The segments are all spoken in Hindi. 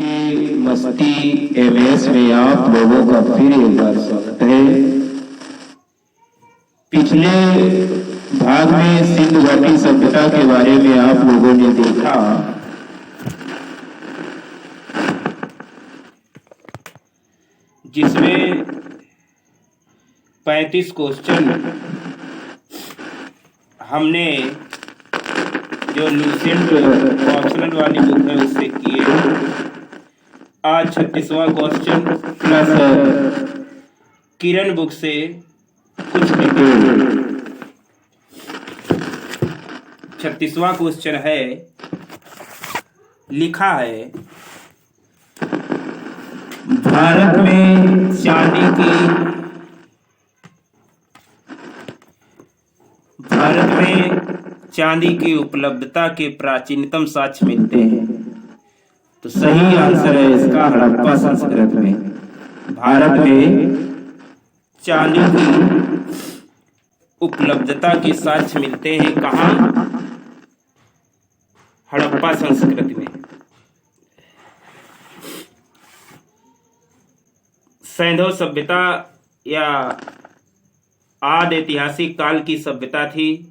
के मस्ती एमएस में आप लोगों का फिर एक बार स्वागत है। पिछले भाग में सिंधु घाटी सभ्यता के बारे में आप लोगों ने देखा, जिसमें 35 क्वेश्चन हमने जो लूसेंट ऑप्शनल वाली बुक है उससे किए। आज 36वां क्वेश्चन प्लस किरण बुक से कुछ डिटेल। 36वां क्वेश्चन है, लिखा है भारत में चांदी की उपलब्धता के प्राचीनतम साक्ष्य मिलते हैं। तो सही आंसर है इसका हड़प्पा संस्कृत में। भारत में चांदी की उपलब्धता के साक्ष्य मिलते हैं कहाँ? हड़प्पा संस्कृति में। सैंधव सभ्यता या आदि ऐतिहासिक काल की सभ्यता थी।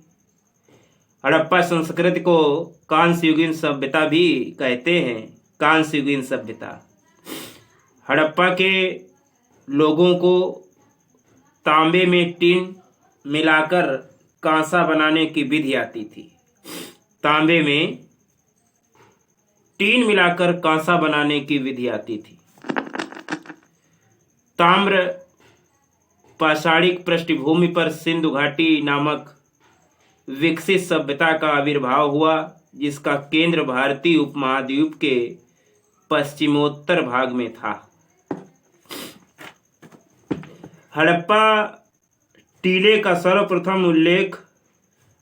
हड़प्पा संस्कृति को कांस्य युगीन सभ्यता भी कहते हैं। कांस्य युगीन सभ्यता, हड़प्पा के लोगों को तांबे में टिन मिलाकर कांसा बनाने की विधि आती थी। तांबे में टिन मिलाकर कांसा बनाने की विधि आती थी। ताम्र पाषाणिक पृष्ठभूमि पर सिंधु घाटी नामक विकसित सभ्यता का आविर्भाव हुआ, जिसका केंद्र भारतीय उपमहाद्वीप के पश्चिमोत्तर भाग में था। हड़प्पा टीले का सर्वप्रथम उल्लेख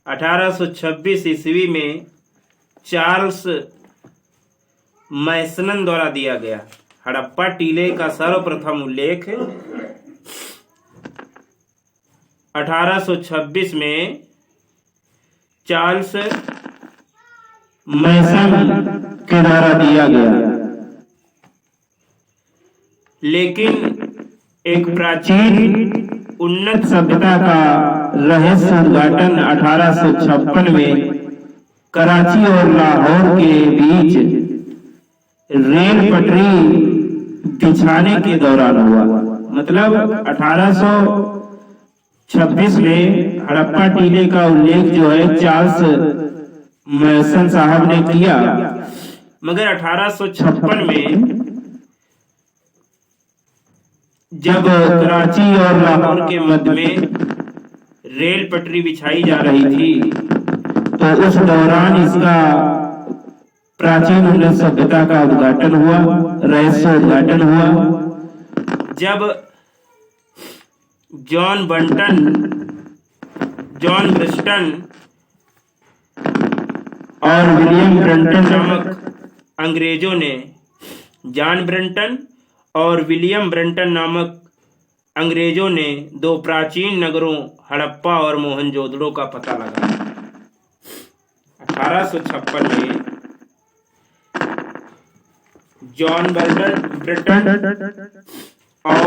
1826 ईस्वी में चार्ल्स मैसन द्वारा दिया गया। हड़प्पा टीले का सर्वप्रथम उल्लेख 1826 में चार्ल्स मैसन के द्वारा दिया गया। लेकिन एक प्राचीन उन्नत सभ्यता का रहस्य उद्घाटन 1856 में कराची और लाहौर के बीच रेल पटरी बिछाने के दौरान हुआ। मतलब 1826 में हड़प्पा टीले का उल्लेख जो है चार्ल्स मैसन साहब ने किया, मगर 1856 में जब कराची और लाहौर के मध्य में रेल पटरी बिछाई जा रही थी, तो उस दौरान इसका प्राचीन उन्नत सभ्यता का उद्घाटन हुआ, रहस्य उद्घाटन हुआ। जब जॉन ब्रिस्टन और विलियम ब्रंटन नामक अंग्रेजों ने जॉन ब्रंटन और विलियम ब्रंटन नामक अंग्रेजों ने दो प्राचीन नगरों हड़प्पा और मोहनजोदड़ो का पता लगाया। 1856 में जॉन ब्रंटन और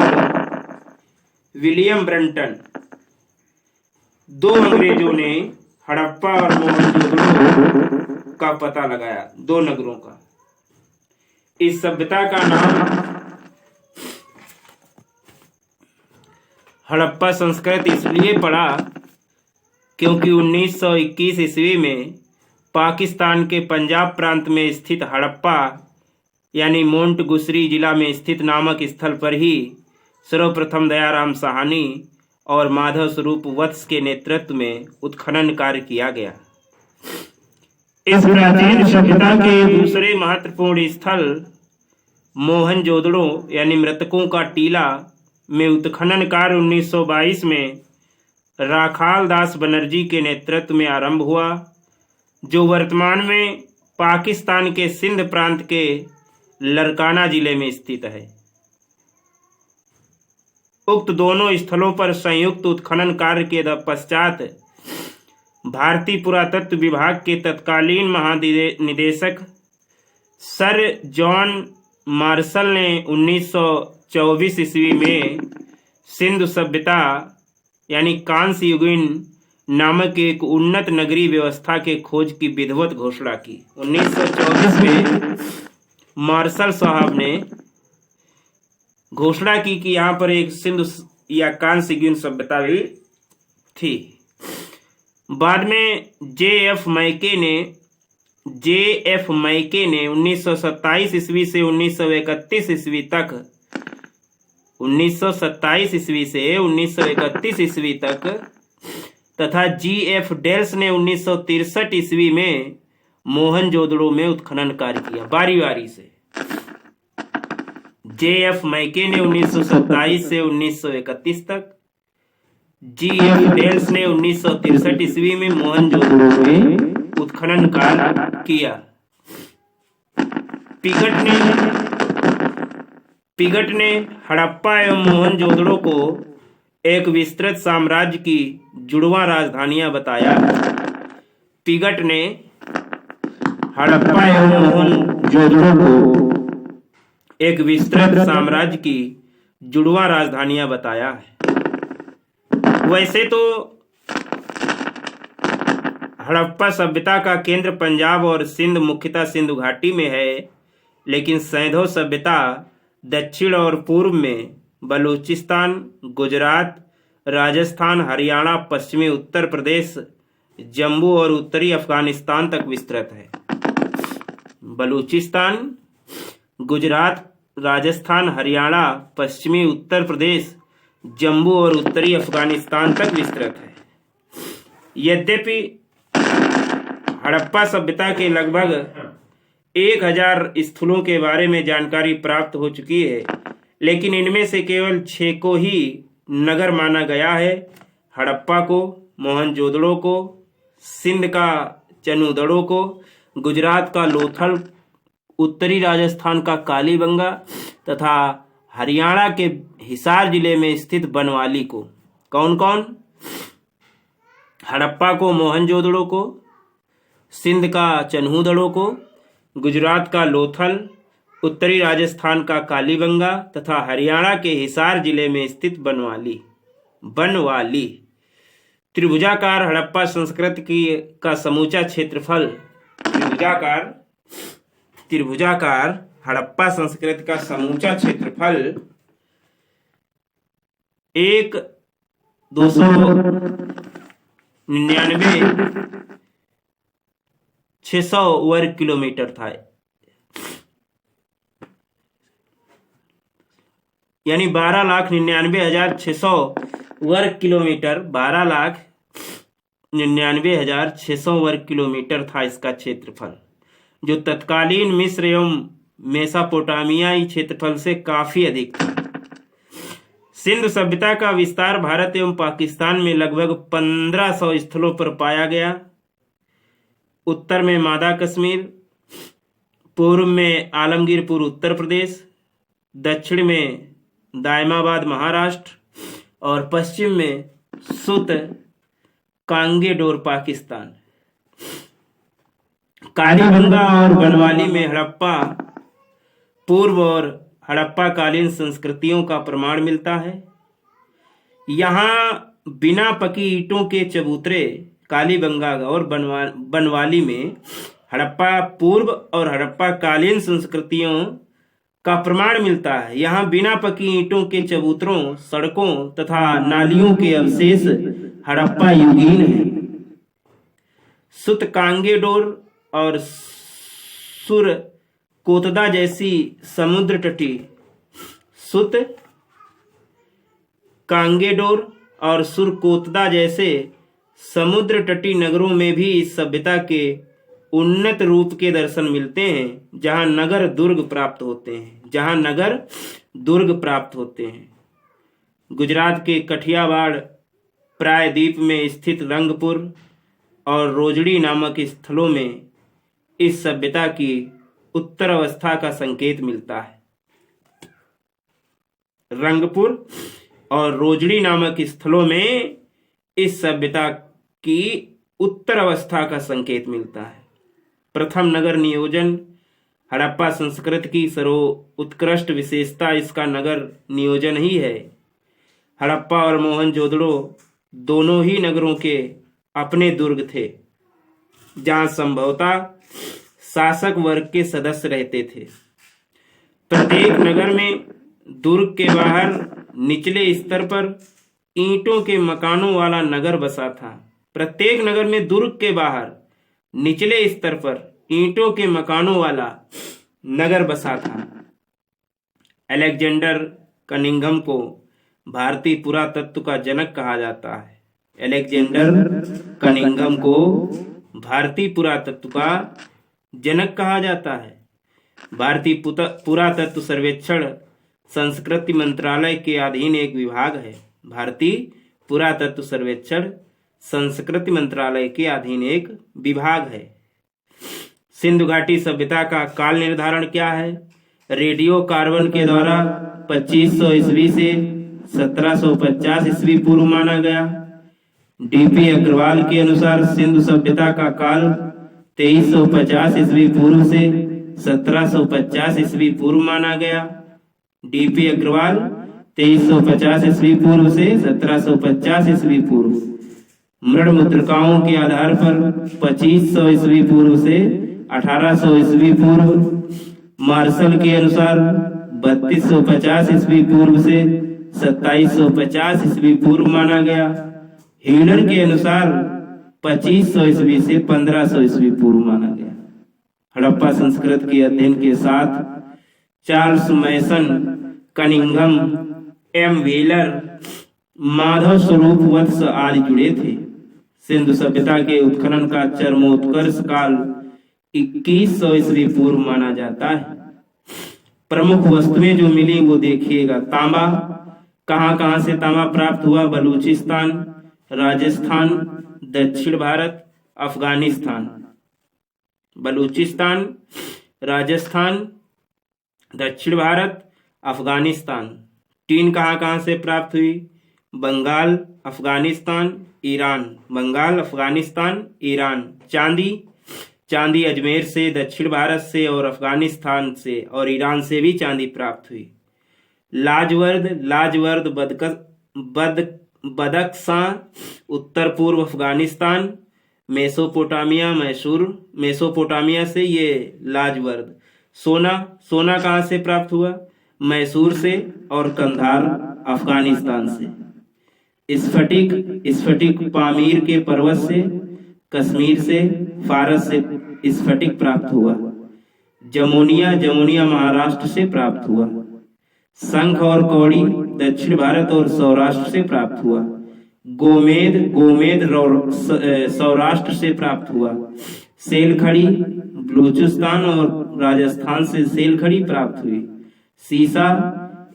विलियम ब्रंटन, दो अंग्रेजों ने हड़प्पा और मोहनजोदड़ो का पता लगाया, दो नगरों का। इस सभ्यता का नाम हड़प्पा संस्कृति इसलिए पड़ा क्योंकि 1921 ईस्वी में पाकिस्तान के पंजाब प्रांत में स्थित हड़प्पा यानी मोंटगुसरी जिला में स्थित नामक स्थल पर ही सर्वप्रथम दयाराम साहनी और माधव स्वरूप वत्स के नेतृत्व में उत्खनन कार्य किया गया। इस प्राचीन सभ्यता के दूसरे महत्वपूर्ण स्थल मोहनजोदड़ो यानी मृतकों का टीला में उत्खनन कार्य 1922 में राखाल दास बनर्जी के नेतृत्व में आरंभ हुआ, जो वर्तमान में पाकिस्तान के सिंध प्रांत के लरकाना जिले में स्थित है। उक्त दोनों स्थलों पर संयुक्त उत्खनन कार्य के पश्चात भारतीय पुरातत्व विभाग के तत्कालीन महानिदेशक सर जॉन मार्शल ने 1924 ईस्वी में सिंधु सभ्यता यानी कांस्य युगीन नामक एक उन्नत नगरीय व्यवस्था के खोज की विधिवत घोषणा की। 1924 में मार्शल साहब ने घोषणा की कि यहाँ पर एक सिंधु या कांस्य युगीन सभ्यता भी थी। बाद में जे.एफ. मैके ने 1927 ईस्वी से 1931 ईस्वी तक 1927 ईस्वी से 1931 ईस्वी तक तथा जी.एफ. डेल्स ने 1963 ईस्वी में मोहनजोदड़ो में उत्खनन कार्य किया। बारी बारी से जे.एफ. मैके ने 1927 से 1931 तक, जी.एफ. डेल्स ने 1963 ईस्वी में मोहनजोदड़ो में उत्खनन कार्य किया। पिगट ने हड़प्पा एवं मोहनजोदड़ो को एक विस्तृत साम्राज्य की जुड़वां राजधानियां बताया। पिगट ने हड़प्पा एवं मोहनजोदड़ो को एक विस्तृत साम्राज्य की जुड़वां राजधानियां बताया है। वैसे तो हड़प्पा सभ्यता का केंद्र पंजाब और सिंध मुख्यतः सिंधु घाटी में है, लेकिन सैंधव सभ्यता दक्षिण और पूर्व में बलूचिस्तान, गुजरात, राजस्थान, हरियाणा, पश्चिमी उत्तर प्रदेश, जम्मू और उत्तरी अफगानिस्तान तक विस्तृत है। बलूचिस्तान, गुजरात, राजस्थान, हरियाणा, पश्चिमी उत्तर प्रदेश, जम्मू और उत्तरी अफगानिस्तान तक विस्तृत है। यद्यपि हड़प्पा सभ्यता के लगभग 1000 स्थलों के बारे में जानकारी प्राप्त हो चुकी है, लेकिन इनमें से केवल 6 को ही नगर माना गया है। हड़प्पा को, मोहनजोदड़ो को, सिंध का चनूदड़ो को, गुजरात का लोथल, उत्तरी राजस्थान का कालीबंगा तथा हरियाणा के हिसार जिले में स्थित बनवाली को। कौन कौन? हड़प्पा को, मोहनजोदड़ो को, सिंध का चन्हूदड़ो को, गुजरात का लोथल, उत्तरी राजस्थान का कालीबंगा तथा हरियाणा के हिसार जिले में स्थित बनवाली। त्रिभुजाकार हड़प्पा संस्कृति का समूचा क्षेत्रफल त्रिभुजाकार हड़प्पा संस्कृति का समूचा क्षेत्रफल 299,600 वर्ग किलोमीटर था, यानी 12,99,600 वर्ग किलोमीटर। 12,99,600 वर्ग किलोमीटर था इसका क्षेत्रफल, जो तत्कालीन मिस्र एवं मेसोपोटामियाई क्षेत्रफल से काफी अधिक था। सिंधु सभ्यता का विस्तार भारत एवं पाकिस्तान में लगभग 1500 स्थलों पर पाया गया। उत्तर में मादा कश्मीर, पूर्व में आलमगीरपुर उत्तर प्रदेश, दक्षिण में दायमाबाद महाराष्ट्र और पश्चिम में सुत कांगेडोर पाकिस्तान। कालीबंगा और बनवाली में हड़प्पा पूर्व और हड़प्पा कालीन संस्कृतियों का प्रमाण मिलता है। यहाँ बिना पकी ईंटों के चबूतरे कालीबंगा और बनवाली में हड़प्पा पूर्व और हड़प्पा कालीन संस्कृतियों का प्रमाण मिलता है। यहाँ बिना पकी ईंटों के चबूतरों, सड़कों तथा नालियों के अवशेष हड़प्पा युगीन हैं। सुत कांगेडोर और सुर कोतदा जैसी समुद्र तटी सुत कांगेडोर और सुरकोतदा जैसे समुद्र तटी नगरों में भी इस सभ्यता के उन्नत रूप के दर्शन मिलते हैं, जहां नगर दुर्ग प्राप्त होते हैं। गुजरात के कठियावाड़ प्रायद्वीप में स्थित रंगपुर और रोजड़ी नामक स्थलों में इस सभ्यता की उत्तर अवस्था का संकेत मिलता है। रंगपुर और रोजड़ी नामक स्थलों में इस सभ्यता की उत्तर अवस्था का संकेत मिलता है। प्रथम नगर नियोजन हड़प्पा संस्कृति की सर्वोत्कृष्ट विशेषता इसका नगर नियोजन ही है। हड़प्पा और मोहनजोदड़ो दोनों ही नगरों के अपने दुर्ग थे, जहां संभवतः शासक वर्ग के सदस्य रहते थे। प्रत्येक नगर में दुर्ग के बाहर निचले स्तर पर ईंटों के मकानों वाला नगर बसा था। प्रत्येक नगर में दुर्ग के बाहर निचले स्तर पर ईंटों के मकानों वाला नगर बसा था। अलेक्जेंडर कनिंघम को भारतीय पुरातत्व का जनक कहा जाता है। अलेक्जेंडर कनिंघम को भारतीय पुरातत्व का जनक कहा जाता है। भारतीय पुरातत्व सर्वेक्षण संस्कृति मंत्रालय के अधीन एक विभाग है। भारतीय पुरातत्व सर्वेक्षण संस्कृति मंत्रालय के अधीन एक विभाग है। सिंधु घाटी सभ्यता का काल निर्धारण क्या है? रेडियो कार्बन के द्वारा 2500 ईस्वी से 1750 ईस्वी पूर्व माना गया। डीपी अग्रवाल के अनुसार सिंधु सभ्यता का काल 2350 ईस्वी पूर्व से 1750 ईस्वी पूर्व माना गया। डीपी अग्रवाल 2350 ईस्वी पूर्व से 1750 ईस्वी पूर्व। मृण मुद्रिकाओं के आधार पर 2500 ईस्वी पूर्व से 1800 ईस्वी पूर्व। मार्शल के अनुसार 3250 ईस्वी पूर्व से 2750 ईस्वी पूर्व माना गया। हीडर के अनुसार 2500 ईस्वी से 1500 ईस्वी पूर्व माना गया। हड़प्पा संस्कृति के अध्ययन के साथ चार्ल्स मैसन, कनिंघम, एम व्हीलर, माधव स्वरूप वत्स आदि जुड़े थे। सिंधु सभ्यता के उत्खनन का चरमोत्कर्ष काल 2100 ईस्वी पूर्व माना जाता है। प्रमुख वस्तुएं जो मिली वो देखिएगा। तांबा, कहां से तांबा प्राप्त हुआ? बलूचिस्तान, राजस्थान, दक्षिण भारत, अफगानिस्तान। बलूचिस्तान, राजस्थान, दक्षिण भारत, अफगानिस्तान। टीन कहां से प्राप्त हुई? बंगाल, अफगानिस्तान, ईरान। बंगाल, अफगानिस्तान, ईरान। चांदी अजमेर से, दक्षिण भारत से और अफगानिस्तान से और ईरान से भी चांदी प्राप्त हुई। लाजवर्द बदख्शां, उत्तर पूर्व अफगानिस्तान। मेसोपोटामिया से ये लाजवर्द। सोना कहां से प्राप्त हुआ? मैसूर से और कंधार, अफगानिस्तान से। स्फटिक पामीर के पर्वत से, कश्मीर से, फारस से स्फटिक प्राप्त हुआ। जमुनिया महाराष्ट्र से प्राप्त हुआ। शंख और कौड़ी दक्षिण भारत और सौराष्ट्र से प्राप्त हुआ। गोमेद सौराष्ट्र से प्राप्त हुआ। सेलखड़ी बलूचिस्तान और राजस्थान से सेलखड़ी प्राप्त हुई। सीसा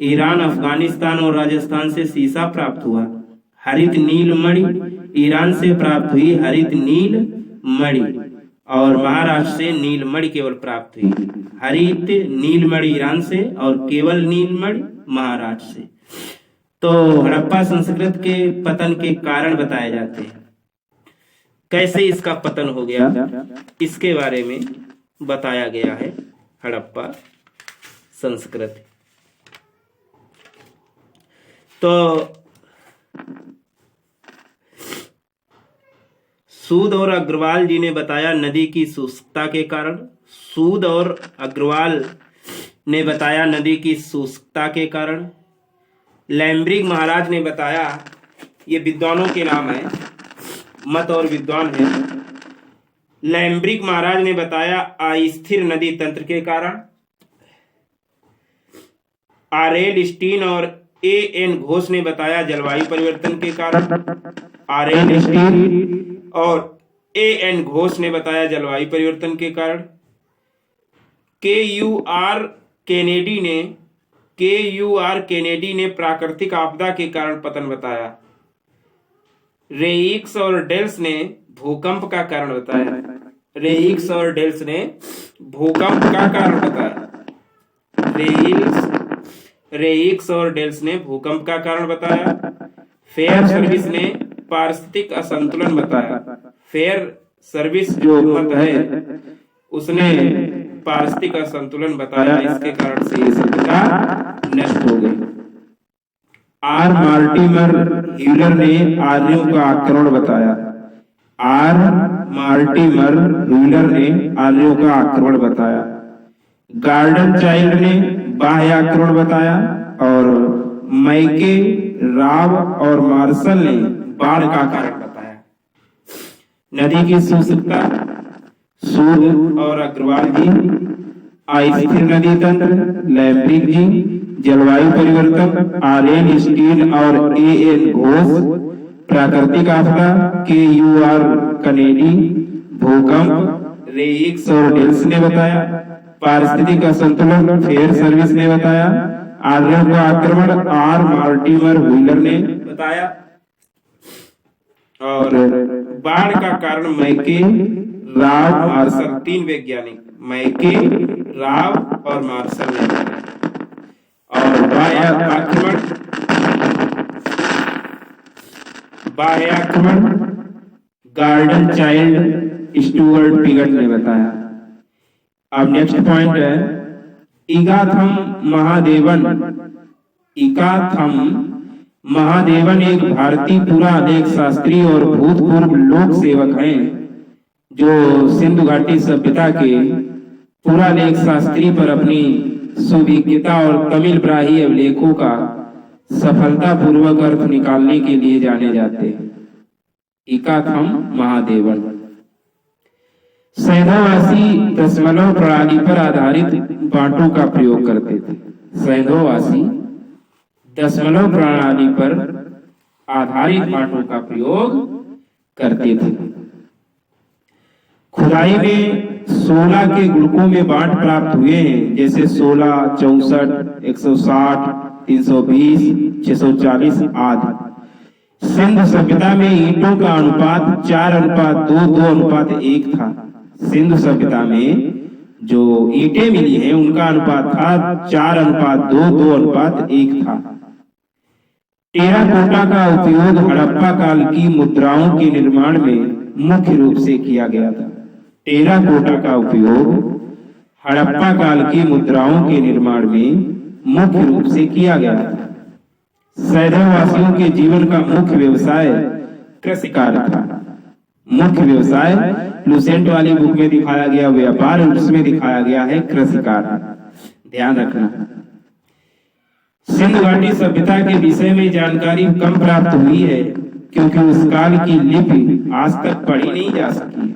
ईरान, अफगानिस्तान और राजस्थान से सीसा प्राप्त हुआ। हरित नील मणि ईरान से प्राप्त हुई, हरित नील मणि, और महाराष्ट्र से नीलमणि केवल प्राप्त हुई। हरित नीलमणि ईरान से और केवल नीलमणि महाराष्ट्र से। तो हड़प्पा संस्कृति के पतन के कारण बताए जाते हैं। कैसे इसका पतन हो गया इसके बारे में बताया गया है। हड़प्पा संस्कृति तो सूद और अग्रवाल जी ने बताया नदी की शुष्कता के कारण। सूद और अग्रवाल ने बताया नदी की शुष्कता के कारण। लैम्ब्रिग महाराज ने बताया, ये विद्वानों के नाम है, मत और विद्वान है। लैम्ब्रिग महाराज ने बताया अस्थिर नदी तंत्र के कारण। आरएल स्टीन और एएन घोष ने बताया जलवायु परिवर्तन के कारण। आरएल स्टीन और एएन घोष ने बताया जलवायु परिवर्तन के कारण। केयूआर केनेडी ने प्राकृतिक आपदा के कारण पतन बताया। रेइक्स और डेल्स ने भूकंप का कारण बताया। रेइक्स और डेल्स ने भूकंप का कारण बताया। रेइक्स और डेल्स ने भूकंप का कारण बताया। फेयर सर्विस ने पारिस्थितिक असंतुलन बताया। फेयर सर्विस जो मत है उसने पारिस्थितिक असंतुलन बताया, इसके कारण से ये सभ्यता नष्ट हो गई। आर मार्टिमर ह्यूलर ने आर्यों का आक्रमण बताया। आर मार्टिमर ह्यूलर ने आर्यों का आक्रमण बताया। गार्डन चाइल्ड ने बाह्य आक्रमण बताया और मैके, राव और मार्शल ने बाढ़ का कारण बताया। नदी की शुष्कता, सूद और अग्रवाल जी, अस्थिर नदी तंत्र, लैम्ब्रिक जी, जलवायु परिवर्तन, आर.एन. स्टील और ए.एन. घोष, प्राकृतिक आपदा, के.यू.आर. कनेडी, भूकंप, रेइक्स और डेल्स ने बताया। पारिस्थितिक असंतुलन, फेयर सर्विस ने बताया। आर्यों का आक्रमण, आर मार्टिमर व्हीलर ने बताया। और बाढ़ का कारण मैके, राव, मार्शल, 3 वैज्ञानिक मैके, राव और मार्शल ने बताया। और बाह्य आक्रमण गार्डन चाइल्ड, स्टुअर्ट पिगट ने बताया। अब नेक्स्ट पॉइंट है इगाथम महादेवन। इगाथम महादेवन एक भारतीय पुरालेख शास्त्री और भूतपूर्व लोक सेवक हैं जो सिंधु घाटी सभ्यता के पुरालेख शास्त्री पर अपनी सुविज्ञता और तमिल ब्राही अभिलेखों का सफलतापूर्वक अर्थ निकालने के लिए जाने जाते हैं। इकाथम महादेवन सैंधववासी दशमलव प्रणाली पर आधारित बांटों का प्रयोग करते थे। सैंधववासी दशमलव प्रणाली पर आधारित बांटों का प्रयोग करते थे। खुदाई में 16 के गुणकों में बांट प्राप्त हुए हैं, जैसे 16, 64, 160, 320, 640 आदि। सिंधु सभ्यता में ईंटों का अनुपात 4:2, 2:1 था। सिंधु सभ्यता में जो ईंटें मिली हैं उनका अनुपात था 4:2, 2:1 था। टेराकोटा का उपयोग हड़प्पा काल की मुद्राओं के निर्माण में मुख्य रूप से किया गया था। टेराकोटा का उपयोग हड़प्पा काल की मुद्राओं के निर्माण में मुख्य रूप से किया गया था। सैंधववासियों के जीवन का मुख्य व्यवसाय कृषि कार्य था। मुख्य व्यवसाय लुसेंट वाली बुक में दिखाया गया व्यापार, उसमें दिखाया गया है कृषि कार्य। ध्यान रखना। सिंधु घाटी सभ्यता के विषय में जानकारी कम प्राप्त हुई है क्योंकि उस काल की लिपि आज तक पढ़ी नहीं जा सकी है।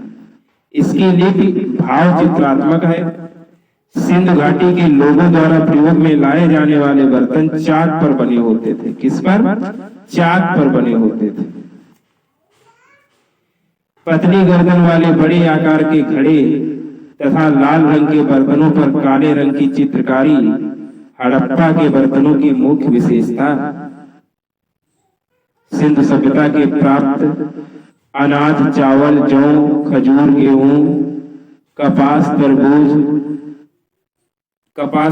इसकी लिपि भाव चित्रात्मक है। सिंधु घाटी के लोगों द्वारा प्रयोग में लाए जाने वाले बर्तन चाक पर बने होते थे। किस पर? चाक पर बने होते थे। पतली गर्दन वाले बड़े आकार के घड़े तथा लाल रंग के बर्तनों पर काले रंग की चित्रकारी हड़प्पा के बर्तनों की मुख्य विशेषता। सिंधु सभ्यता के प्राप्त अनाज, चावल, जौ, खजूर, गेहूं, कपास,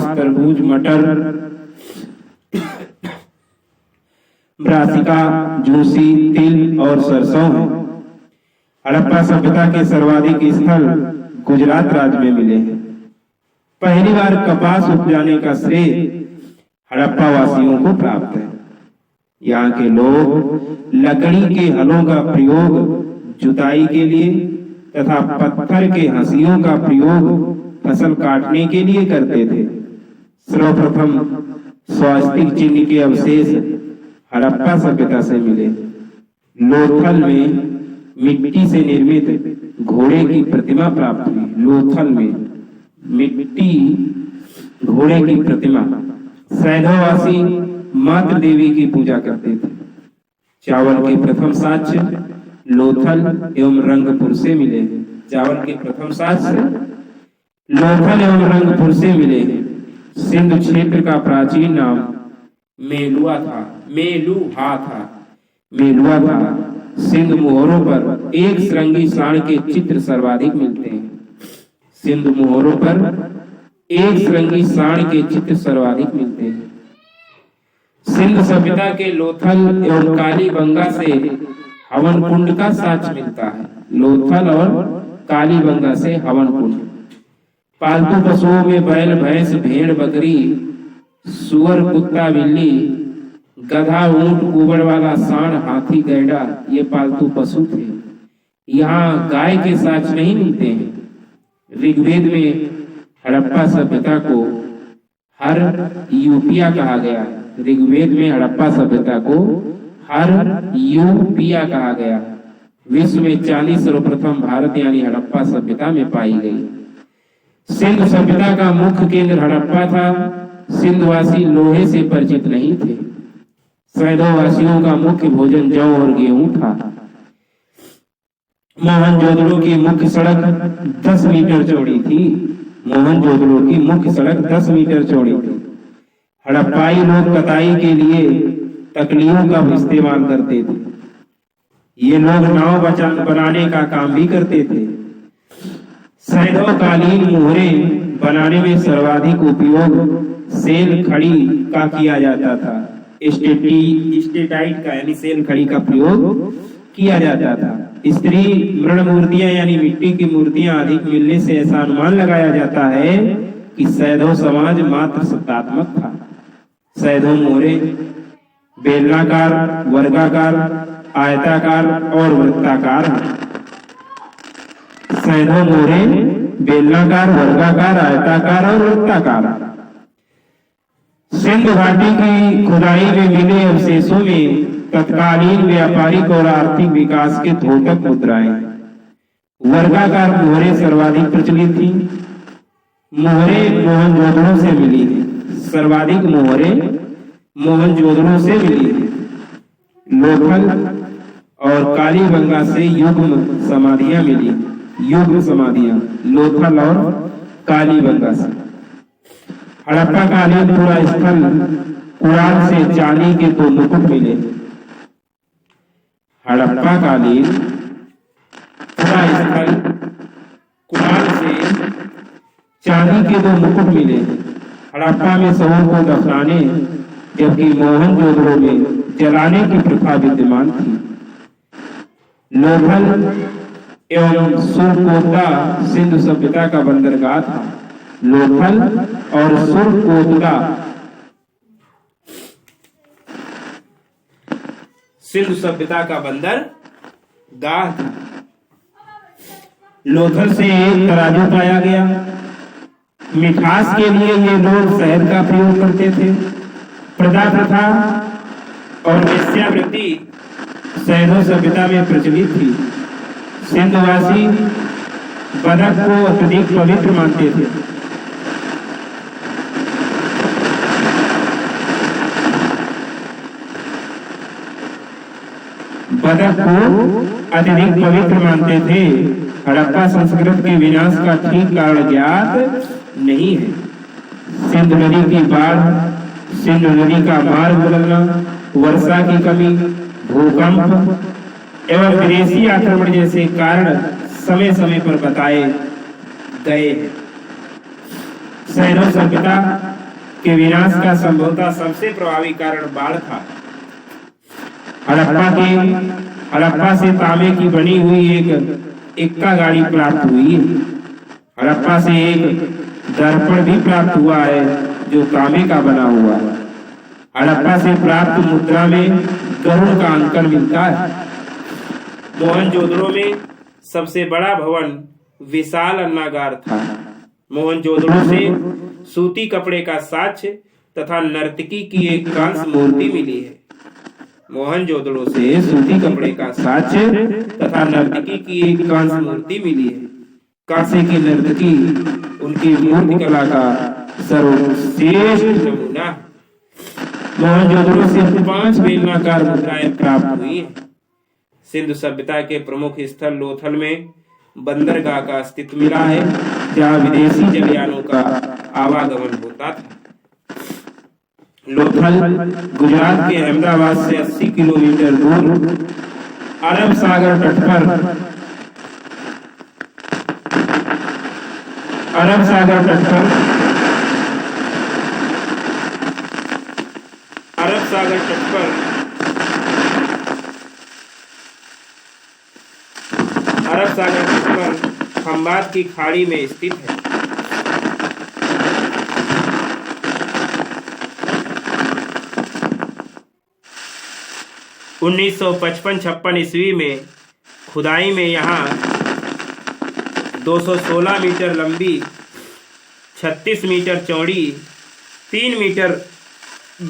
तरबूज, मटर, ब्रासिका, जूसी, तिल और सरसों है। हड़प्पा सभ्यता के सर्वाधिक स्थल गुजरात राज्य में मिले हैं। पहली बार कपास उपजाने का श्रेय हड़प्पा वासियों को प्राप्त है। यहाँ के लोग लकड़ी के हलों का प्रयोग जुताई के लिए तथा पत्थर के हंसियों का प्रयोग फसल काटने के लिए करते थे। सर्वप्रथम स्वास्तिक चिन्ह के अवशेष हड़प्पा सभ्यता से मिले। लोथल में मिट्टी से निर्मित घोड़े की प्रतिमा प्राप्त हुई। लोथल में मिट्टी घोड़े की प्रतिमा। सैंधववासी मातृ देवी की पूजा करते थे। चावल के प्रथम साक्ष्य लोथल एवं रंगपुर से मिले। चावल के प्रथम साक्ष्य लोथल एवं रंगपुर से मिले। सिंधु क्षेत्र का प्राचीन नाम मेलुआ था। मेलुआ था। सिंधु मोहरों पर एक श्रृंगी साण के चित्र सर्वाधिक मिलते हैं। सिंधु मोहरों पर एक श्रृंगी साण के चित्र सर्वाधिक मिलते हैं। सिंधु सभ्यता के लोथल एवं कालीबंगा से हवन कुंड का साक्ष्य मिलता है। लोथल और कालीबंगा से हवन कुंड। पालतू पशुओं में बैल, भैंस, भेड़, बकरी, सुअर, कुत्ता, बिल्ली, गधा, ऊंट, कुबड़ वाला, सांड, हाथी, गैंडा ये पालतू पशु थे। यहाँ गाय के साक्ष्य नहीं मिलते हैं। ऋग्वेद में हड़प्पा सभ्यता को हर यूपिया कहा गया है। ऋग्वेद में हड़प्पा सभ्यता को हर यूपिया कहा गया। विश्व में चांदी सर्वप्रथम भारत यानी हड़प्पा सभ्यता में पाई गई। सिंध सभ्यता का मुख्य केंद्र हड़प्पा था। सिंधवासी लोहे से परिचित नहीं थे। सैंधव वासियों का मुख्य भोजन जौ और गेहूं था। मोहनजोदड़ो की मुख्य सड़क 10 मीटर चौड़ी थी। मोहनजोदड़ो की मुख्य सड़क 10 मीटर चौड़ी थी। हड़प्पाई लोग कताई के लिए तकलियों का इस्तेमाल करते थे। ये लोग नाव बनाने का काम भी करते थे। सैंधव कालीन मोहरे बनाने में सर्वाधिक उपयोग सेल खड़ी का किया जाता था। स्टेटाइट का यानी सेल खड़ी का प्रयोग किया जाता था। स्त्री मृण मूर्तियां यानी मिट्टी की मूर्तियां अधिक मिलने से ऐसा अनुमान लगाया जाता है कि सैंधव समाज मात्र सत्तात्मक था। सैंधव मोहरे बेलनाकार, वर्गाकार, आयताकार और वृत्ताकार। सैंधव मोहरे बेलनाकार, वर्गाकार, आयताकार और वृत्ताकार। सिंध घाटी की खुदाई में मिले अवशेषों में तत्कालीन व्यापारिक और आर्थिक विकास के द्योतक मुद्राएं। वर्गाकार मोहरे सर्वाधिक प्रचलित थी। मोहरे मोहनजोदड़ो से मिली थी। सर्वाधिक मोहरे मोहनजोदड़ो से मिली थी। लोथल और कालीबंगा से युग्म समाधियां मिली। युग्म समाधियां लोथल और कालीबंगा से। हड़प्पा कालीन पूरा स्थल कुड़ाल से चांदी के 2 मुकुट मिले। हड़प्पा कालीन पूरा स्थल कुड़ाल से चांदी के 2 मुकुट मिले। हड़प्पा में शवों को दफनाने जबकि मोहनजोदड़ो में जलाने की प्रथा विद्यमान थी। लोथल एवं सुरकोतला सिंधु सभ्यता का बंदरगाह था। लोथल और सुरकोतला सिंधु सभ्यता का बंदरगाह था। लोथल से एक तराजू पाया गया। मिठास के लिए ये लोग शहद का प्रयोग करते थे। प्रदा प्रथा और वेश्यावृत्ति सैंधव सभ्यता में प्रचलित थी। सिंधवासी बदक को अत्यधिक पवित्र मानते थे। बदक को अत्यधिक पवित्र मानते थे। हड़प्पा संस्कृति के विनाश का ठीक कारण ज्ञात नहीं है। सिंधु नदी की बाढ़, सिंधु नदी का मार्ग बदलना, वर्षा की कमी, भूकंप एवं विदेशी आक्रमण जैसे कारण समय समय पर बताए गए हैं। सैंधव सभ्यता के विनाश का संभवतः सबसे प्रभावी कारण बाढ़ था। हड़प्पा से तांबे की बनी हुई एक इक्का गाड़ी प्राप्त हुई है। हड़प्पा से एक दर्पण भी प्राप्त हुआ है जो तांबे का बना हुआ है। हड़प्पा से प्राप्त मुद्रा में गरुड़ का अंकन मिलता है। मोहनजोदड़ो में सबसे बड़ा भवन विशाल अन्नागार था। मोहनजोदड़ो से सूती कपड़े का साक्ष्य तथा नर्तकी की एक कांस्य मूर्ति मिली है। मोहनजोदड़ो से सूती कपड़े का साक्ष्य तथा नर्तकी की एक कांस्य मूर्ति मिली है। कांसे की नर्तकी उनकी मूर्ति कला का सर्वश्रेष्ठ नमूना। मोहनजोदड़ो से 5 बेलनाकार मुद्राएं प्राप्त हुई हैं। सिंधु सभ्यता के प्रमुख स्थल लोथल में बंदरगाह का अस्तित्व मिला है जहां विदेशी जलयानों का आवागमन होता था। लोथल गुजरात के अहमदाबाद से 80 किलोमीटर दूर अरब सागर तट पर अरब सागर तट पर खंबात की खाड़ी में स्थित है। 1955-56 ईस्वी में खुदाई में यहाँ 216 मीटर लंबी, 36 मीटर चौड़ी, 3 मीटर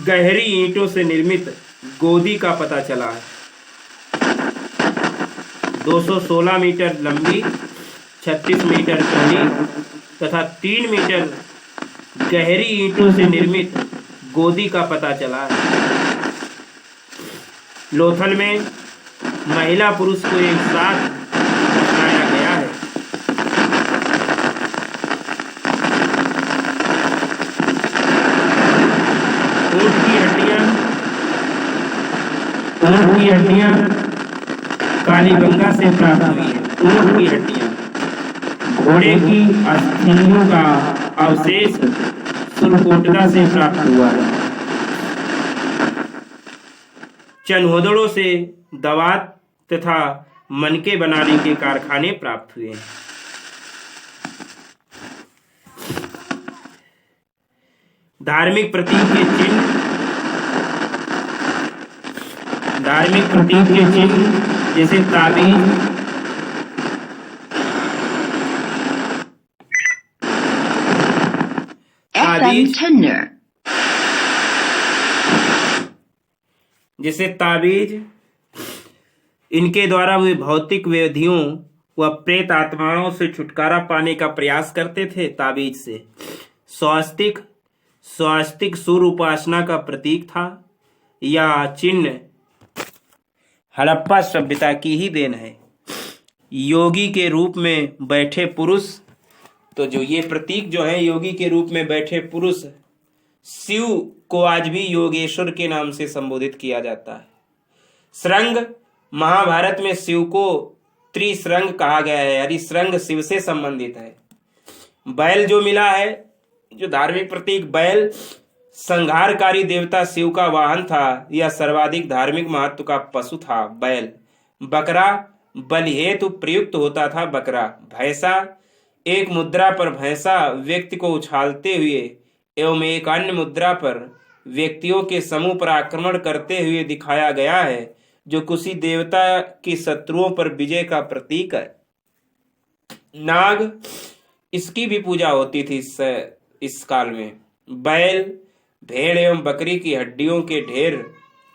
गहरी ईंटों से निर्मित गोदी का पता चला है। 216 मीटर लंबी, 36 मीटर चौड़ी तथा 3 मीटर गहरी ईंटों से निर्मित गोदी का पता चला है। लोथल में महिला पुरुष को एक साथ दर्शाया गया है। ऊँट की हड्डियां कालीबंगा से प्राप्त हुई है। ऊँट की हड्डियां, घोड़े की अस्थियों का अवशेष सुरकोटड़ा से प्राप्त हुआ है। चन्होदड़ों से दवात तथा मनके बनाने के कारखाने प्राप्त हुए हैं। धार्मिक प्रतीक के चिन्ह, जैसे ताबीज, इनके द्वारा वे भौतिक व्याधियों व प्रेत आत्माओं से छुटकारा पाने का प्रयास करते थे। ताबीज से स्वास्तिक सूर्य उपासना का प्रतीक था। यह चिन्ह हड़प्पा सभ्यता की ही देन है। योगी के रूप में बैठे पुरुष, तो जो ये प्रतीक जो है योगी के रूप में बैठे पुरुष, शिव को आज भी योगेश्वर के नाम से संबोधित किया जाता है। श्रृंग, महाभारत में शिव को त्रिश्रंग कहा गया है। हरिश्रंग शिव से संबंधित है। बैल जो मिला है, जो धार्मिक प्रतीक बैल, संहारकारी देवता शिव का वाहन था। यह सर्वाधिक धार्मिक महत्व का पशु था बैल। बकरा बलि हेतु प्रयुक्त होता था। बकरा, भैंसा, एक मुद्रा पर भैंसा व्यक्ति को उछालते हुए एवं एक अन्य मुद्रा पर व्यक्तियों के समूह पर आक्रमण करते हुए दिखाया गया है, जो किसी देवता की शत्रुओं पर विजय का प्रतीक है। नाग, इसकी भी पूजा होती थी इस काल में। बैल, भेड़ एवं बकरी की हड्डियों के ढेर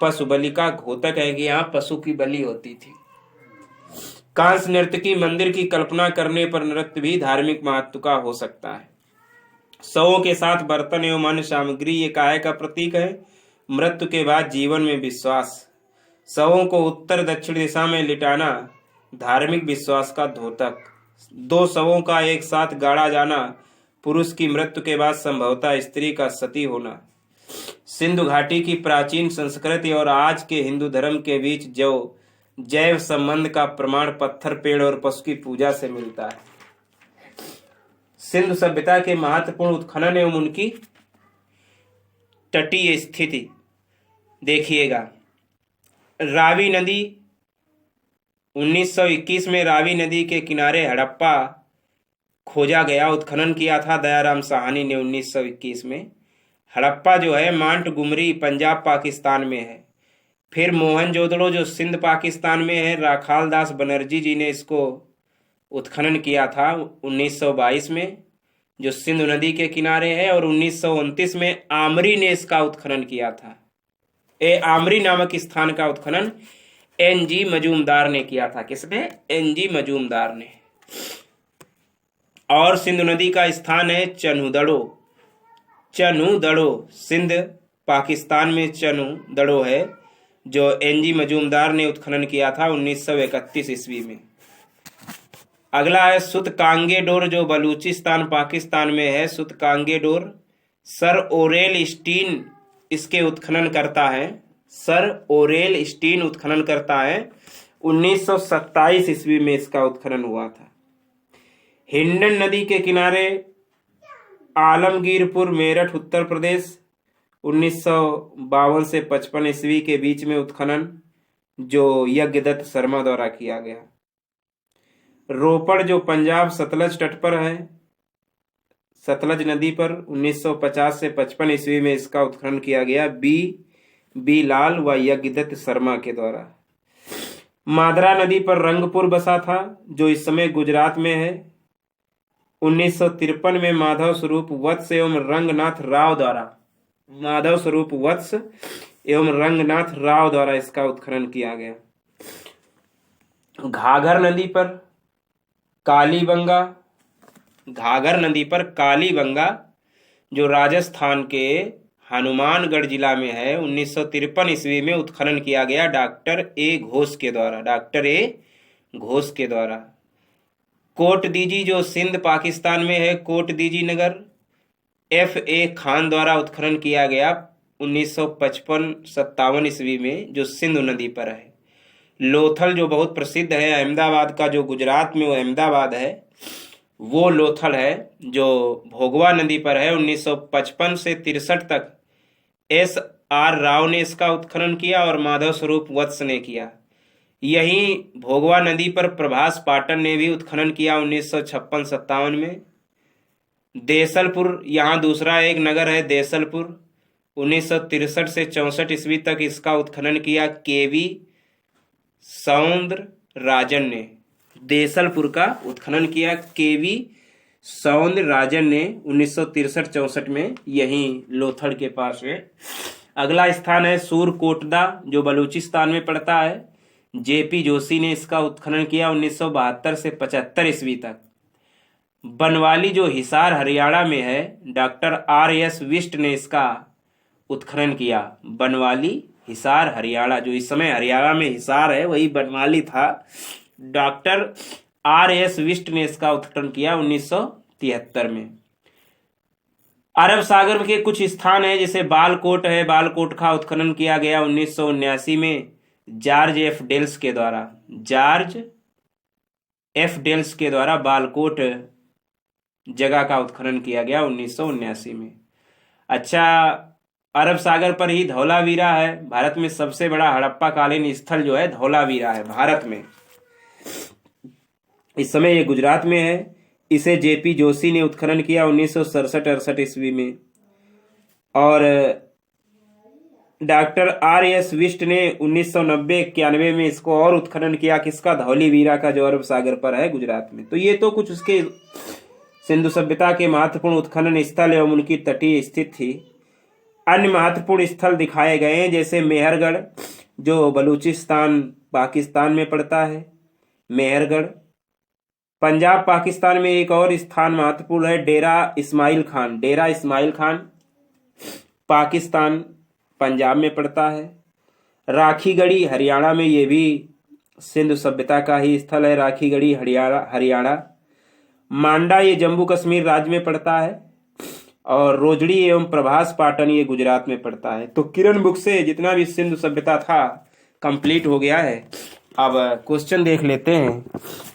पशु बलि का घोतक है कि यहाँ पशु की बलि होती थी। कांस नर्तकी, मंदिर की कल्पना करने पर नृत्य भी धार्मिक महत्व का हो सकता है। शवों के साथ बर्तन एवं अन्य सामग्री ये काहे का प्रतीक है। मृत्यु के बाद जीवन में विश्वास। शवों को उत्तर दक्षिण दिशा में लिटाना धार्मिक विश्वास का द्योतक। 2 शवों का एक साथ गाड़ा जाना पुरुष की मृत्यु के बाद संभवतः स्त्री का सती होना। सिंधु घाटी की प्राचीन संस्कृति और आज के हिंदू धर्म के बीच जो जैव संबंध का प्रमाण पत्थर, पेड़ और पशु की पूजा से मिलता है। सिंधु सभ्यता के महत्वपूर्ण उत्खनन एवं उनकी तटीय स्थिति देखिएगा। रावी नदी, 1921 में रावी नदी के किनारे हड़प्पा खोजा गया, उत्खनन किया था दयाराम साहनी ने 1921 में। हड़प्पा जो है मांटगुमरी पंजाब पाकिस्तान में है। फिर मोहनजोदड़ो जो सिंध पाकिस्तान में है, राखाल दास बनर्जी जी ने इसको उत्खनन किया था 1922 में, जो सिंधु नदी के किनारे है। और 1929 में आमरी ने इसका उत्खनन किया था। आमरी नामक स्थान का उत्खनन एन.जी. मजूमदार ने किया था। किसने? एन.जी. मजूमदार ने। और सिंधु नदी का स्थान है चन्हुदड़ो। सिंध पाकिस्तान में चन्हुदड़ो है, जो एन.जी. मजूमदार ने उत्खनन किया था 1931 ईस्वी में। अगला है सुतकांगेडोर, जो बलूचिस्तान पाकिस्तान में है। सुतकांगेडोर, सर ओरेल स्टीन इसके उत्खनन करता है। सर ओरेल स्टीन उत्खनन करता है। 1927 ईस्वी में इसका उत्खनन हुआ था। हिंडन नदी के किनारे आलमगीरपुर, मेरठ, उत्तर प्रदेश, 1952 से 55 ईस्वी के बीच में उत्खनन, जो यज्ञदत्त शर्मा द्वारा किया गया। रोपड़ जो पंजाब सतलज तट पर है, सतलज नदी पर, 1950 से 55 ईस्वी में इसका उत्खनन किया गया। बी लाल व यज्ञदत्त शर्मा के द्वारा। मादरा नदी पर रंगपुर बसा था, जो इस समय गुजरात में है। 1953 में माधव स्वरूप वत्स एवं रंगनाथ राव द्वारा इसका उत्खनन किया गया। घाघर नदी पर कालीबंगा जो राजस्थान के हनुमानगढ़ जिला में है, 1953 ईस्वी में उत्खनन किया गया डॉक्टर ए घोष के द्वारा। कोट दीजी जो सिंध पाकिस्तान में है, कोट दीजी नगर, F.A. खान द्वारा उत्खनन किया गया 1955-57 ईस्वी में, जो सिंधु नदी पर है। लोथल जो बहुत प्रसिद्ध है, अहमदाबाद का, जो गुजरात में वो अहमदाबाद है, वो लोथल है जो भोगवा नदी पर है। 1955 से 63 तक S.R. राव ने इसका उत्खनन किया और माधव स्वरूप वत्स ने किया। यही भोगवा नदी पर प्रभास पाटन ने भी उत्खनन किया 1956-57 में। देसलपुर, यहाँ दूसरा एक नगर है देसलपुर, 1963 से 64 ईस्वी तक इसका उत्खनन किया केवी सौंदर राजन ने। देसलपुर का उत्खनन किया केवी सौंदर राजन ने 1963-64 में, यहीं लोथड़ के पास में। अगला स्थान है सूरकोटदा जो बलूचिस्तान में पड़ता है। जेपी जोशी ने इसका उत्खनन किया 1972 से 75 ईस्वी तक। बनवाली जो हिसार हरियाणा में है, डॉक्टर R.S. विष्ट ने इसका उत्खनन किया। बनवाली हिसार हरियाणा, जो इस समय हरियाणा में हिसार है वही बनवाली था। Doctor R.S. विष्ट ने इसका उत्खनन किया 1973 में। अरब सागर के कुछ स्थान है, जैसे बालकोट है, बालकोट का उत्खनन किया गया 1979 में जॉर्ज एफ डेल्स के द्वारा बालकोट जगह का उत्खनन किया गया 1979 में। अच्छा, अरब सागर पर ही धौलावीरा है। भारत में सबसे बड़ा हड़प्पा कालीन स्थल जो है धौलावीरा है भारत में। इस समय ये गुजरात में है। इसे जेपी जोशी ने उत्खनन किया 1967-68 ईस्वी में और डॉक्टर R.S. विष्ट ने 1990-91 में इसको और उत्खनन किया, किसका, धौलीवीरा का, जो अरब सागर पर है गुजरात में। तो ये तो कुछ उसके सिंधु सभ्यता के महत्वपूर्ण उत्खनन स्थल एवं उनकी तटीय स्थिति थी। अन्य महत्वपूर्ण स्थल दिखाए गए हैं, जैसे मेहरगढ़ जो बलूचिस्तान पाकिस्तान में पड़ता है। मेहरगढ़ पंजाब पाकिस्तान में एक और स्थान महत्वपूर्ण है, डेरा इस्माइल खान पाकिस्तान पंजाब में पड़ता है। राखीगढ़ी हरियाणा में, ये भी सिंधु सभ्यता का ही स्थल है। राखीगढ़ी हरियाणा। मांडा ये जम्मू कश्मीर राज्य में पड़ता है और रोजड़ी एवं प्रभास पाटन ये गुजरात में पड़ता है। तो किरण बुक से जितना भी सिंधु सभ्यता था कंप्लीट हो गया है। अब क्वेश्चन देख लेते हैं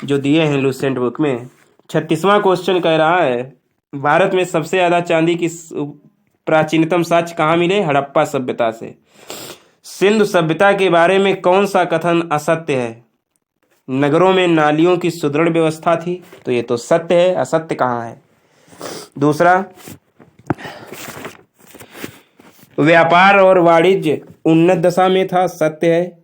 जो दिए हैं लुसेंट बुक में। 36वां क्वेश्चन कह रहा है, भारत में सबसे ज्यादा चांदी की प्राचीनतम साक्ष्य कहाँ मिले? हड़प्पा सभ्यता से। सिंधु सभ्यता के बारे में कौन सा कथन असत्य है? नगरों में नालियों की सुदृढ़ व्यवस्था थी, तो ये तो सत्य है, असत्य कहाँ है? दूसरा, व्यापार और वाणिज्य उन्नत दशा में था, सत्य है।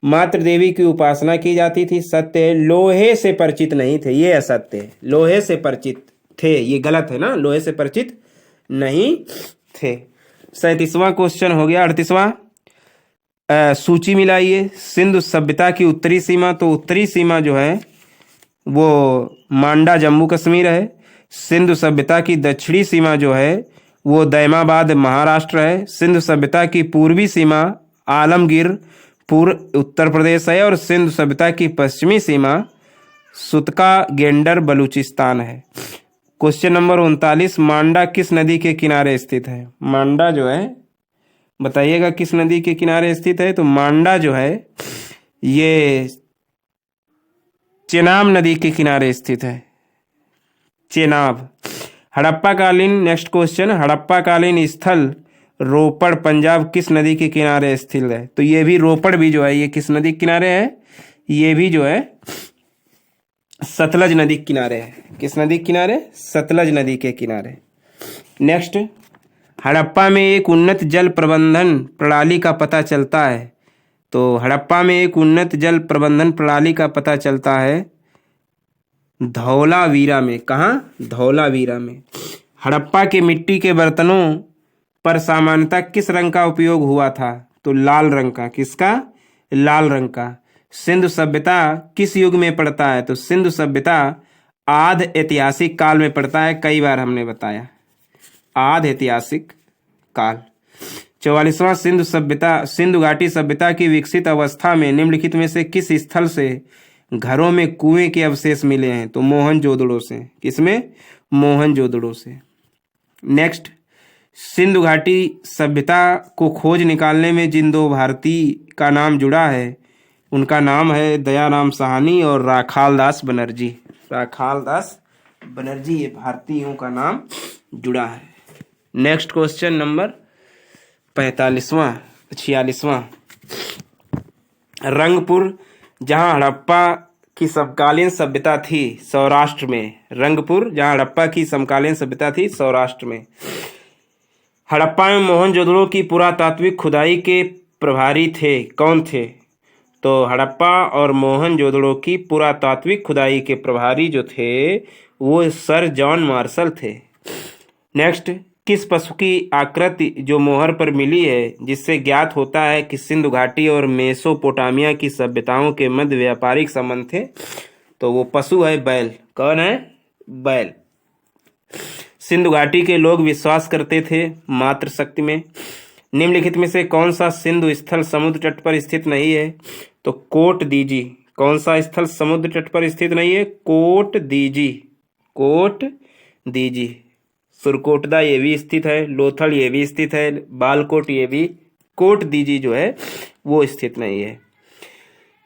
मातृ देवी की उपासना की जाती थी, सत्य है। लोहे से परिचित नहीं थे, ये असत्य है। लोहे से परिचित थे, ये गलत है ना, लोहे से परिचित नहीं थे। 37वां क्वेश्चन हो गया। 38वां, सूची मिलाइए। सिंधु सभ्यता की उत्तरी सीमा, तो उत्तरी सीमा जो है वो मांडा जम्मू कश्मीर है। सिंधु सभ्यता की दक्षिणी सीमा जो है वो दैमाबाद महाराष्ट्र है। सिंधु सभ्यता की पूर्वी सीमा आलमगीर पूर्व उत्तर प्रदेश है और सिंधु सभ्यता की पश्चिमी सीमा सुतका गेंडर बलूचिस्तान है। क्वेश्चन नंबर 39, मांडा किस नदी के किनारे स्थित है? मांडा जो है, बताइएगा किस नदी के किनारे स्थित है? तो मांडा जो है ये चेनाब नदी के किनारे स्थित है, चेनाब। हड़प्पा कालीन, नेक्स्ट क्वेश्चन, हड़प्पा कालीन स्थल रोपड़ पंजाब किस नदी के किनारे स्थित है? तो ये भी रोपड़ भी जो है ये किस नदी के किनारे है? ये भी जो है सतलज नदी के किनारे है। किस नदी के किनारे? सतलज नदी के किनारे। नेक्स्ट, हड़प्पा में एक उन्नत जल प्रबंधन प्रणाली का पता चलता है। तो हड़प्पा में एक उन्नत जल प्रबंधन प्रणाली का पता चलता है धौलावीरा में। कहाँ? धौलावीरा में। हड़प्पा के मिट्टी के बर्तनों पर सामान्यतः किस रंग का उपयोग हुआ था? तो लाल रंग का। किसका? लाल रंग का। सिंधु सभ्यता किस युग में पड़ता है? तो सिंधु सभ्यता आधि ऐतिहासिक काल में पड़ता है। कई बार हमने बताया आधि ऐतिहासिक काल। 44वां सिंधु घाटी सभ्यता की विकसित अवस्था में निम्नलिखित में से किस स्थल से घरों में कुएं के अवशेष मिले हैं? तो मोहनजोदड़ो से। किसमें? मोहनजोदड़ो से। नेक्स्ट, सिंधु घाटी सभ्यता को खोज निकालने में जिन दो भारतीय का नाम जुड़ा है उनका नाम है दयाराम साहनी और राखालदास बनर्जी। राखालदास बनर्जी, ये भारतीयों का नाम जुड़ा है। नेक्स्ट क्वेश्चन नंबर 46वां। रंगपुर जहां हड़प्पा की समकालीन सभ्यता थी सौराष्ट्र में। रंगपुर जहां हड़प्पा की समकालीन सभ्यता थी सौराष्ट्र में। हड़प्पा में मोहनजोदड़ो की पुरातात्विक खुदाई के प्रभारी थे। कौन थे? तो हड़प्पा और मोहनजोदड़ो की पुरातात्विक खुदाई के प्रभारी जो थे वो सर जॉन मार्शल थे। नेक्स्ट, किस पशु की आकृति जो मोहर पर मिली है जिससे ज्ञात होता है कि सिंधु घाटी और मेसोपोटामिया की सभ्यताओं के मध्य व्यापारिक संबंध थे? तो वो पशु है बैल। कौन है? बैल। सिंधु घाटी के लोग विश्वास करते थे मातृशक्ति में। निम्नलिखित में से कौन सा सिंधु स्थल समुद्र तट पर स्थित नहीं है? तो कोट दीजी। कौन सा स्थल समुद्र तट पर स्थित नहीं है? कोट दीजी। कोट दीजी। सुरकोटदा ये भी स्थित है, लोथल ये भी स्थित है, बालकोट ये भी। कोट दीजी जो है वो स्थित नहीं है।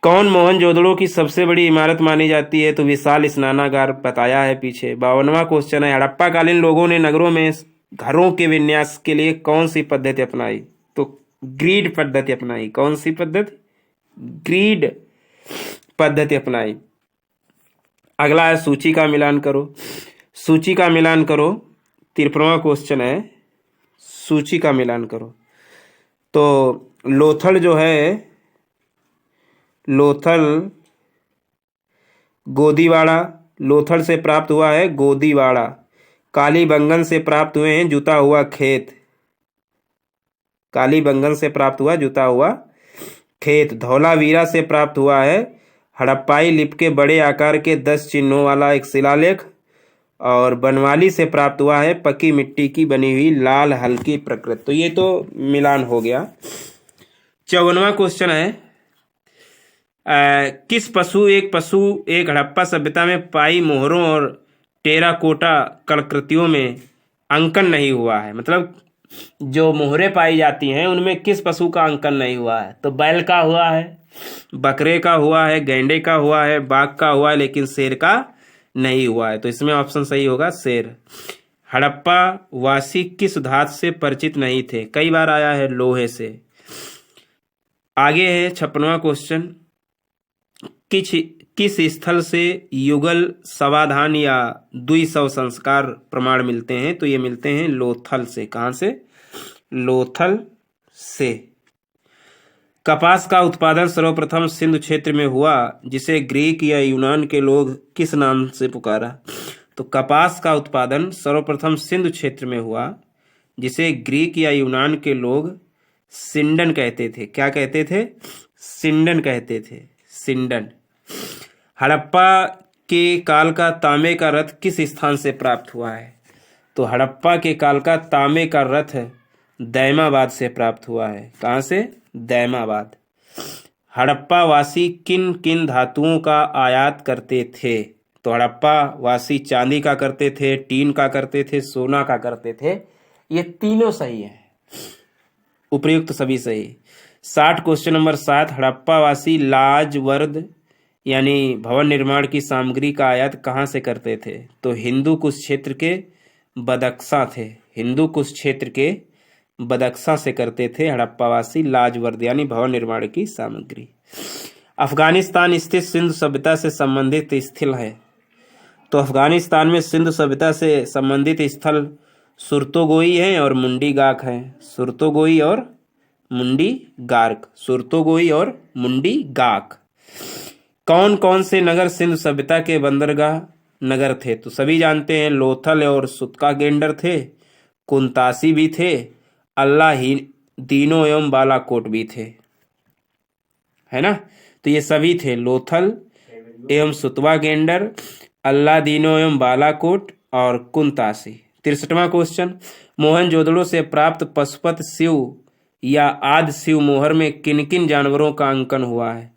कौन मोहनजोदड़ो की सबसे बड़ी इमारत मानी जाती है? तो विशाल स्नानागार बताया है पीछे। 52वां क्वेश्चन है, हड़प्पा कालीन लोगों ने नगरों में घरों के विन्यास के लिए कौन सी पद्धति अपनाई? तो ग्रीड पद्धति अपनाई। कौन सी पद्धति? ग्रीड पद्धति अपनाई। अगला है सूची का मिलान करो। सूची का मिलान करो। 53वां क्वेश्चन है, सूची का मिलान करो। तो लोथल जो है, लोथल गोदीवाड़ा, लोथल से प्राप्त हुआ है गोदीवाड़ा। कालीबंगन से प्राप्त हुए हैं जुता हुआ खेत। कालीबंगन से प्राप्त हुआ जुता हुआ खेत। धौलावीरा से प्राप्त हुआ है हड़प्पाई लिपि के बड़े आकार के 10 चिन्हों वाला एक शिलालेख। और बनवाली से प्राप्त हुआ है पक्की मिट्टी की बनी हुई लाल हल्की प्रकृति। तो ये तो मिलान हो गया। 54वां क्वेश्चन है, किस पशु एक हड़प्पा सभ्यता में पाई मोहरों और टेराकोटा कलाकृतियों में अंकन नहीं हुआ है? मतलब जो मोहरें पाई जाती हैं उनमें किस पशु का अंकन नहीं हुआ है? तो बैल का हुआ है, बकरे का हुआ है, गैंडे का हुआ है, बाघ का हुआ है, लेकिन शेर का नहीं हुआ है। तो इसमें ऑप्शन सही होगा शेर। हड़प्पा वासी किस धातु से परिचित नहीं थे? कई बार आया है लोहे से। आगे है 56वां क्वेश्चन, किस स्थल से युगल समाधान या द्विशव संस्कार प्रमाण मिलते हैं? तो ये मिलते हैं लोथल से। कहां से? लोथल से। कपास का उत्पादन सर्वप्रथम सिंधु क्षेत्र में हुआ जिसे ग्रीक या यूनान के लोग किस नाम से पुकारा? तो कपास का उत्पादन सर्वप्रथम सिंधु क्षेत्र में हुआ जिसे ग्रीक या यूनान के लोग सिंडन कहते थे। क्या कहते थे? सिंडन कहते थे। सिंडन। हड़प्पा के काल का तांबे का रथ किस स्थान से प्राप्त हुआ है? तो हड़प्पा के काल का तांबे का रथ दैमाबाद से प्राप्त हुआ है। कहां से? दैमाबाद। हड़प्पा वासी किन किन धातुओं का आयात करते थे? तो हड़प्पा वासी चांदी का करते थे, टीन का करते थे, सोना का करते थे। ये तीनों सही है, उपयुक्त सभी सही। 60 क्वेश्चन नंबर 7, हड़प्पा वासी लाजवर्द यानी भवन निर्माण की सामग्री का आयात कहाँ से करते थे? तो हिंदू कुश क्षेत्र के बदक्सा थे। हिंदू कुश क्षेत्र के बदक्सा से करते थे हड़प्पावासी लाजवर्द यानी भवन निर्माण की सामग्री। अफगानिस्तान स्थित सिंधु सभ्यता से संबंधित स्थल है। तो अफगानिस्तान में सिंधु सभ्यता से संबंधित स्थल सुरतोगोई हैं और मुंडी गाक हैं। सुरतोगोई और मुंडी गार्क, सुरतोगोई और मुंडी गाक। कौन कौन से नगर सिंधु सभ्यता के बंदरगाह नगर थे? तो सभी जानते हैं, लोथल और सुतका गेंडर थे, कुंतासी भी थे, अल्लाह ही दीनो एवं बालाकोट भी थे, है ना। तो ये सभी थे, लोथल एवं सुतवा गेंडर, अल्लाह दीनो एवं बालाकोट और कुंतासी। 63वां क्वेश्चन, मोहनजोदड़ो से प्राप्त पशुपत शिव या आदि शिव मोहर में किन किन जानवरों का अंकन हुआ है?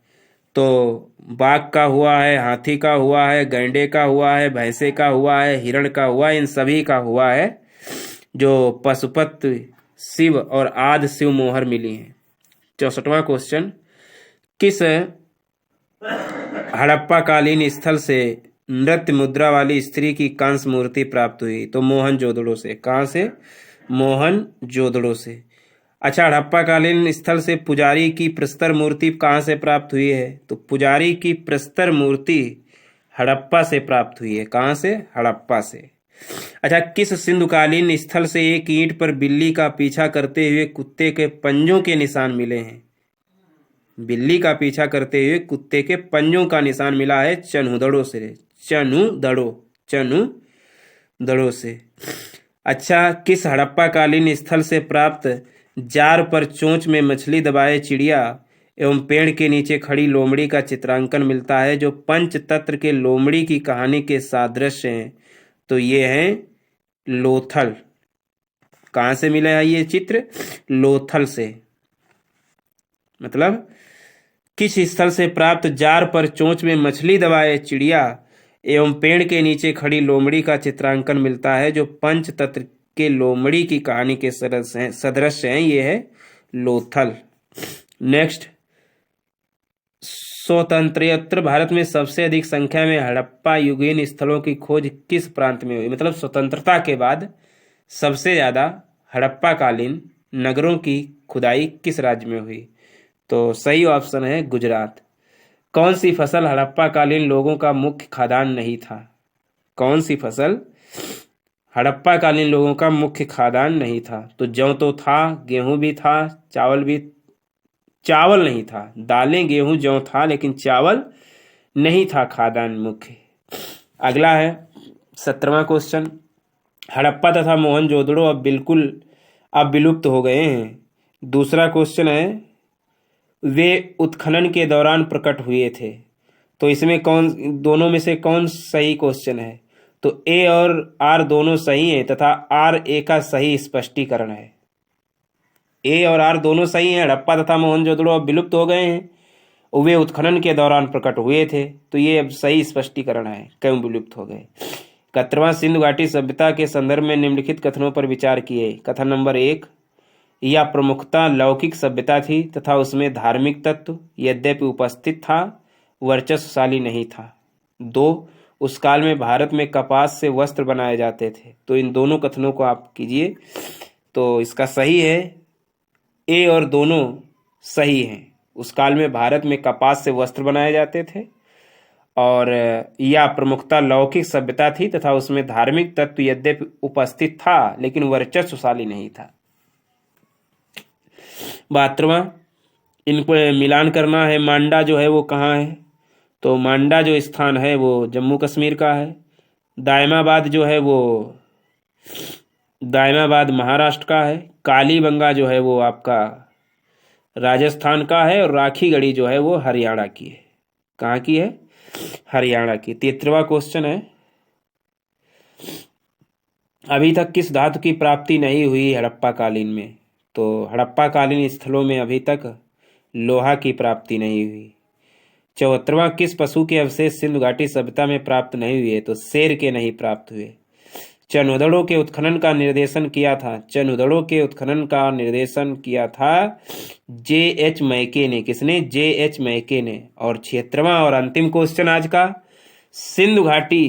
तो बाघ का हुआ है, हाथी का हुआ है, गैंडे का हुआ है, भैंसे का हुआ है, हिरण का हुआ है, इन सभी का हुआ है जो पशुपत शिव और आदि शिव मोहर मिली हैं। 64वां क्वेश्चन, किस हड़प्पा कालीन स्थल से नृत्य मुद्रा वाली स्त्री की कांस्य मूर्ति प्राप्त हुई? तो मोहनजोदड़ो से। कहाँ से? मोहनजोदड़ो से। अच्छा, हड़प्पा कालीन स्थल से पुजारी की प्रस्तर मूर्ति कहाँ से प्राप्त हुई है? तो पुजारी की प्रस्तर मूर्ति हड़प्पा से प्राप्त हुई है। कहाँ से? हड़प्पा से। अच्छा, किस सिंधुकालीन स्थल से एक ईंट पर बिल्ली का पीछा करते हुए कुत्ते के पंजों के निशान मिले हैं? बिल्ली का पीछा करते हुए कुत्ते के पंजों का निशान मिला है चनुदड़ो से। चनुदड़ो से। अच्छा, किस हड़प्पा कालीन स्थल से प्राप्त जार पर चोंच में मछली दबाए चिड़िया एवं पेड़ के नीचे खड़ी लोमड़ी का चित्रांकन मिलता है जो पंचतंत्र के लोमड़ी की कहानी के सादृश्य हैं? तो ये हैं लोथल। कहाँ से मिला है ये चित्र? लोथल से। मतलब किस स्थल से प्राप्त जार पर चोंच में मछली दबाए चिड़िया एवं पेड़ के नीचे खड़ी लोमड़ी का चित्रांकन मिलता है जो पंचतंत्र के लोमड़ी की कहानी के सदृश्य हैं? ये है लोथल। नेक्स्ट, स्वतंत्रोत्तर भारत में सबसे अधिक संख्या में हड़प्पा युगीन स्थलों की खोज किस प्रांत में हुई? मतलब स्वतंत्रता के बाद सबसे ज्यादा हड़प्पा कालीन नगरों की खुदाई किस राज्य में हुई? तो सही ऑप्शन है गुजरात। कौन सी फसल हड़प्पा कालीन लोगों का मुख्य खाद्यान्न नहीं था? कौन सी फसल हड़प्पा कालीन लोगों का मुख्य खाद्यान्न नहीं था? तो जौ तो था, गेहूं भी था, चावल नहीं था। दालें, गेहूं, जौ था, लेकिन चावल नहीं था खाद्यान्न मुख्य। अगला है 17वां क्वेश्चन, हड़प्पा तथा मोहनजोदड़ो अब विलुप्त हो गए हैं। दूसरा क्वेश्चन है, वे उत्खनन के दौरान प्रकट हुए थे। तो इसमें दोनों में से कौन सही क्वेश्चन है? तो ए और आर दोनों सही हैं तथा आर ए का सही स्पष्टीकरण है। ए और आर दोनों सही हैं। हड़प्पा तथा मोहनजोदड़ो अब विलुप्त हो गए हैं, वे उत्खनन के दौरान प्रकट हुए थे। तो ये अब सही स्पष्टीकरण है क्यों विलुप्त हो गए। 71वां, सिंधु घाटी सभ्यता के संदर्भ में निम्नलिखित कथनों पर विचार किए। कथन नंबर 1, यह प्रमुखता लौकिक सभ्यता थी तथा उसमें धार्मिक तत्व यद्यपि उपस्थित था वर्चस्वशाली नहीं था। 2, उस काल में भारत में कपास से वस्त्र बनाए जाते थे। तो इन दोनों कथनों को आप कीजिए। तो इसका सही है ए और दोनों सही हैं। उस काल में भारत में कपास से वस्त्र बनाए जाते थे और यह प्रमुखता लौकिक सभ्यता थी तथा उसमें धार्मिक तत्व यद्यपि उपस्थित था लेकिन वर्चस्वशाली नहीं था। 72वां, इनको मिलान करना है। मांडा जो है वो कहाँ है? तो मांडा जो स्थान है वो जम्मू कश्मीर का है। दायमाबाद जो है वो दायमाबाद महाराष्ट्र का है। कालीबंगा जो है वो आपका राजस्थान का है और राखीगढ़ी जो है वो हरियाणा की है। कहाँ की है? हरियाणा की। 73वां क्वेश्चन है, अभी तक किस धातु की प्राप्ति नहीं हुई हड़प्पा कालीन में? तो हड़प्पा कालीन स्थलों में अभी तक लोहा की प्राप्ति नहीं हुई। 74वां, किस पशु के अवशेष सिंधु घाटी सभ्यता में प्राप्त नहीं हुए? तो शेर के नहीं प्राप्त हुए। चनुदड़ो के उत्खनन का निर्देशन किया था। चनुदड़ो के उत्खनन का निर्देशन किया था J.H. मैके ने। किसने? J.H. मैके ने। और 76वां और अंतिम क्वेश्चन आज का, सिंधु घाटी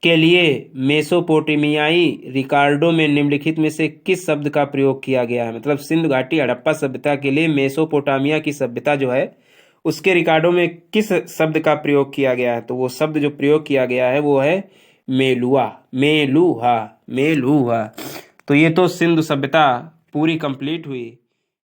के लिए मेसोपोटामियाई रिकॉर्डों में निम्नलिखित में से किस शब्द का प्रयोग किया गया है? मतलब सिंधु घाटी हड़प्पा सभ्यता के लिए मेसोपोटामिया की सभ्यता जो है उसके रिकॉर्डों में किस शब्द का प्रयोग किया गया है? तो वो शब्द जो प्रयोग किया गया है वो है मेलुहा। तो ये तो सिंधु सभ्यता पूरी कंप्लीट हुई।